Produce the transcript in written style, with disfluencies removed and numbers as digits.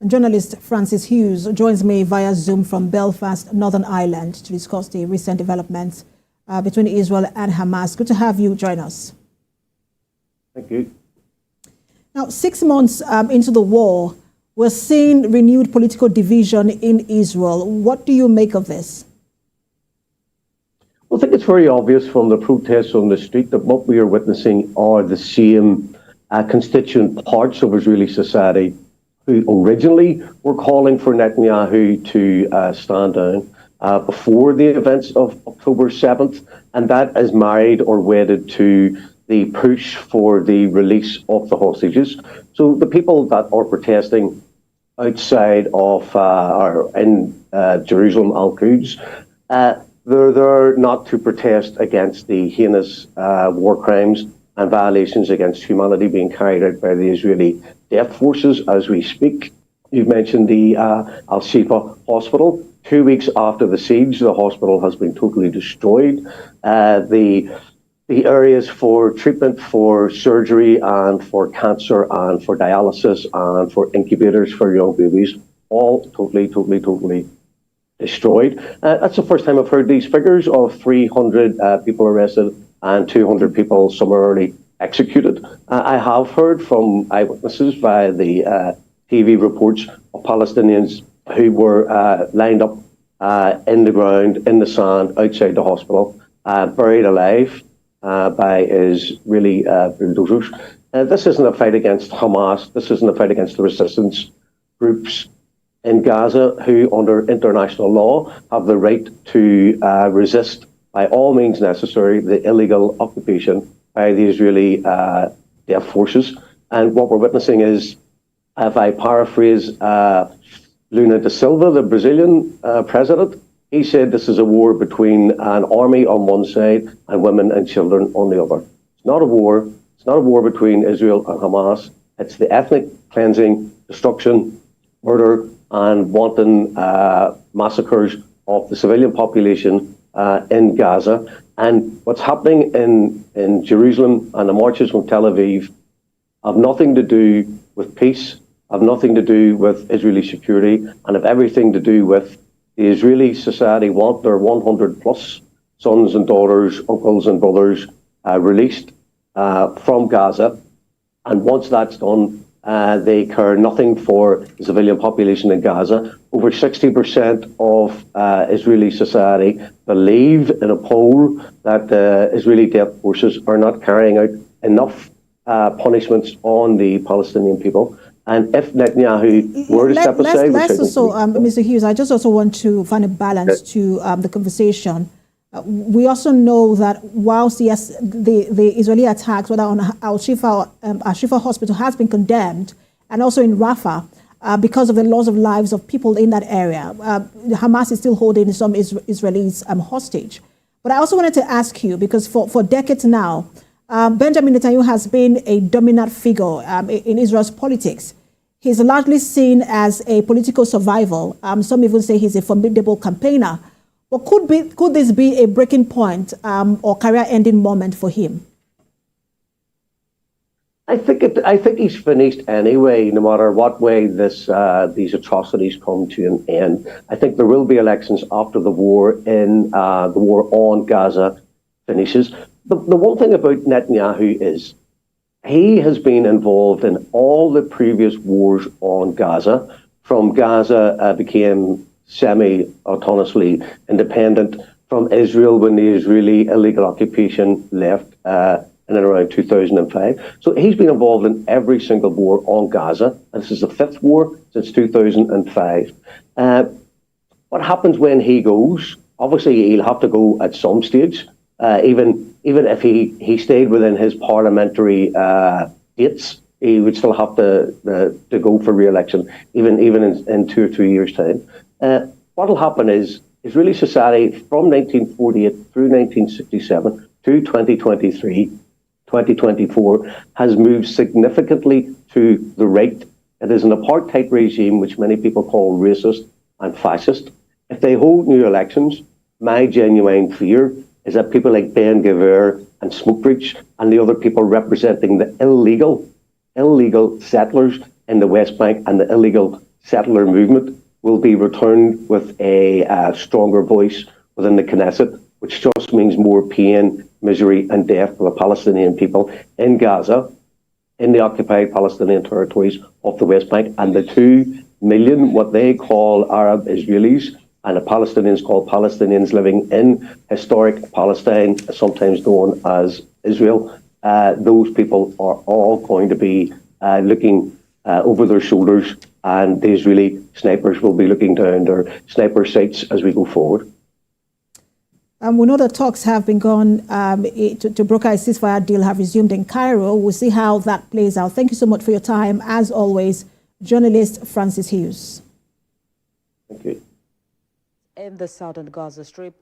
Journalist Francis Hughes joins me via Zoom from Belfast, Northern Ireland, to discuss the recent developments between Israel and Hamas. Good to have you join us. Thank you. Now, 6 months into the war, we're seeing renewed political division in Israel. What do you make of this? Well, I think it's very obvious from the protests on the street that what we are witnessing are the same constituent parts of Israeli society who originally were calling for Netanyahu to stand down before the events of October 7th, and that is married or wedded to the push for the release of the hostages. So the people that are protesting outside of or in Jerusalem, Al-Quds, they're there not to protest against the heinous war crimes and violations against humanity being carried out by the Israeli death forces as we speak. You've mentioned the Al-Shifa hospital. 2 weeks after the siege, the hospital has been totally destroyed. The areas for treatment, for surgery and for cancer and for dialysis and for incubators for young babies, all totally destroyed. That's the first time I've heard these figures of 300 people arrested and 200 people summarily executed. I have heard from eyewitnesses via the TV reports of Palestinians who were lined up in the ground, in the sand, outside the hospital, buried alive by Israeli bulldozers. This isn't a fight against Hamas. This isn't a fight against the resistance groups in Gaza who, under international law, have the right to resist by all means necessary the illegal occupation by the Israeli death forces. And what we're witnessing is, if I paraphrase Lula da Silva, the Brazilian president, he said this is a war between an army on one side and women and children on the other. It's not a war. It's not a war between Israel and Hamas. It's the ethnic cleansing, destruction, murder, and wanton massacres of the civilian population in Gaza. And what's happening in Jerusalem and the marches from Tel Aviv have nothing to do with peace, have nothing to do with Israeli security, and have everything to do with the Israeli society want their 100 plus sons and daughters, uncles and brothers released from Gaza. And once that's done, they care nothing for the civilian population in Gaza. Over 60% of Israeli society believe in a poll that the Israeli death forces are not carrying out enough punishments on the Palestinian people. And if Netanyahu were to step aside... Mr. Hughes, I just also want to find a balance to the conversation. We also know that whilst, yes, the Israeli attacks, whether on Al-Shifa hospital, has been condemned, and also in Rafah, because of the loss of lives of people in that area, Hamas is still holding some Israelis hostage. But I also wanted to ask you, because for decades now, Benjamin Netanyahu has been a dominant figure in Israel's politics. He's largely seen as a political survival. Some even say he's a formidable campaigner. But could this be a breaking point or career-ending moment for him? I think he's finished anyway, no matter what way these atrocities come to an end. I think there will be elections after the war the war on Gaza finishes. The one thing about Netanyahu is he has been involved in all the previous wars on Gaza. From Gaza became semi-autonomously independent from Israel when the Israeli illegal occupation left in and around 2005. So he's been involved in every single war on Gaza. And this is the 5th war since 2005. What happens when he goes? Obviously, he'll have to go at some stage. Even if he stayed within his parliamentary dates, he would still have to go for re-election, even in 2 or 3 years' time. What will happen is Israeli society from 1948 through 1967 to 2023, 2024, has moved significantly to the right. It is an apartheid regime which many people call racist and fascist. If they hold new elections, my genuine fear is that people like Ben Gvir and Smokebreach and the other people representing the illegal settlers in the West Bank and the illegal settler movement will be returned with a stronger voice within the Knesset, which just means more pain, misery and death for the Palestinian people in Gaza, in the occupied Palestinian territories of the West Bank, and the 2 million, what they call Arab Israelis, and the Palestinians call Palestinians living in historic Palestine, sometimes known as Israel. Those people are all going to be looking over their shoulders, and the Israeli snipers will be looking down their sniper sights as we go forward. We know that talks have been gone to broker a ceasefire deal have resumed in Cairo. We'll see how that plays out. Thank you so much for your time. As always, journalist Francis Hughes. Thank you. In the southern Gaza Strip,